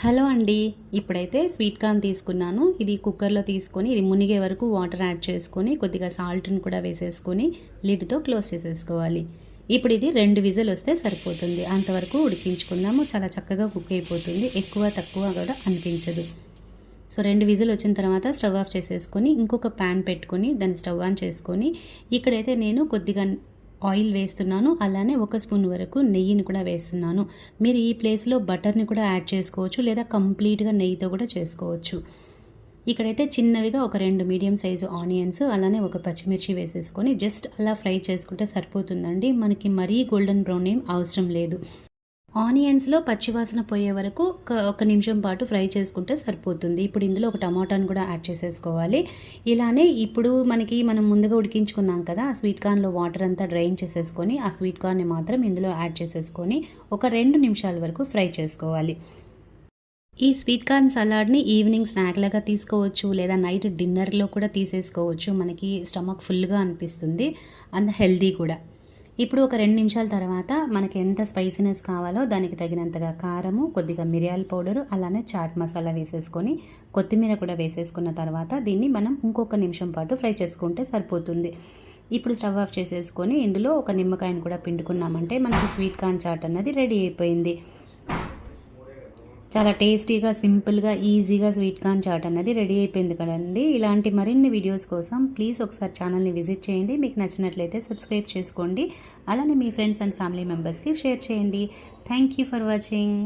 Hello అండి. ఇప్పుడైతే sweet corn తీసుకున్నాను. ఇది కుక్కర్‌లో తీసుకొని ఇది మునిగే వరకు వాటర్ యాడ్ చేసుకొని కొద్దిగా సాల్ట్‌ని కూడా వేసేసుకొని లిడ్‌తో క్లోజ్ చేసేసుకోవాలి. ఇప్పుడు ఇది 2 విజిల్ వస్తే సరిపోతుంది. అంతవరకు ఉడికించుకుందాము. చాలా చక్కగా కుక్ అయిపోతుంది. ఎక్కువ తక్కువ కూడా అనిపించదు. సో 2 విజిల్ వచ్చిన తర్వాత స్టవ్ ఆఫ్ చేసేసుకొని ఇంకొక ప్యాన్ పెట్టుకొని దాన్ని స్టవ్ ఆన్ చేసుకొని ఇక్కడైతే నేను కొద్దిగా ఆయిల్ వేస్తున్నాను. అలానే 1 స్పూన్ వరకు నెయ్యిని కూడా వేస్తున్నాను. మీరు ఈ ప్లేస్లో బటర్ని కూడా యాడ్ చేసుకోవచ్చు, లేదా కంప్లీట్గా నెయ్యితో కూడా చేసుకోవచ్చు. ఇక్కడైతే చిన్నవిగా ఒక 2 మీడియం సైజు ఆనియన్స్, అలానే ఒక పచ్చిమిర్చి వేసేసుకొని జస్ట్ అలా ఫ్రై చేసుకుంటే సరిపోతుందండి. మనకి మరీ గోల్డెన్ బ్రౌన్ ఏం అవసరం లేదు. ఆనియన్స్లో పచ్చివాసన పోయే వరకు ఒక నిమిషం పాటు ఫ్రై చేసుకుంటే సరిపోతుంది. ఇప్పుడు ఇందులో ఒక టమాటాను కూడా యాడ్ చేసేసుకోవాలి. ఇలానే ఇప్పుడు మనం ముందుగా ఉడికించుకున్నాం కదా, ఆ స్వీట్ కార్న్లో వాటర్ అంతా డ్రైన్ చేసేసుకొని ఆ స్వీట్ కార్న్ని మాత్రం ఇందులో యాడ్ చేసేసుకొని ఒక 2 నిమిషాల వరకు ఫ్రై చేసుకోవాలి. ఈ స్వీట్ కార్న్ సలాడ్ని ఈవినింగ్ స్నాక్ లాగా తీసుకోవచ్చు, లేదా నైట్ డిన్నర్లో కూడా తీసేసుకోవచ్చు. మనకి స్టమక్ ఫుల్గా అనిపిస్తుంది, అండ్ హెల్దీ కూడా. ఇప్పుడు ఒక 2 నిమిషాల తర్వాత మనకి ఎంత స్పైసీనెస్ కావాలో దానికి తగినంతగా కారము, కొద్దిగా మిరియాల పౌడరు, అలానే చాట్ మసాలా వేసేసుకొని కొత్తిమీర కూడా వేసేసుకున్న తర్వాత దీన్ని మనం ఇంకొక నిమిషం పాటు ఫ్రై చేసుకుంటే సరిపోతుంది. ఇప్పుడు స్టవ్ ఆఫ్ చేసేసుకొని ఇందులో ఒక నిమ్మకాయను కూడా పిండుకున్నామంటే మనకి స్వీట్ కార్న్ చాట్ అన్నది రెడీ అయిపోయింది. చాలా టేస్టీగా, సింపుల్గా, ఈజీగా స్వీట్ కార్న్ చాట్ అనేది రెడీ అయిపోయింది కదండి. ఇలాంటి మరిన్ని వీడియోస్ కోసం ప్లీజ్ ఒకసారి ఛానల్ని విజిట్ చేయండి. మీకు నచ్చినట్లయితే సబ్స్క్రైబ్ చేసుకోండి. అలానే మీ ఫ్రెండ్స్ అండ్ ఫ్యామిలీ మెంబర్స్కి షేర్ చేయండి. Thank you for watching.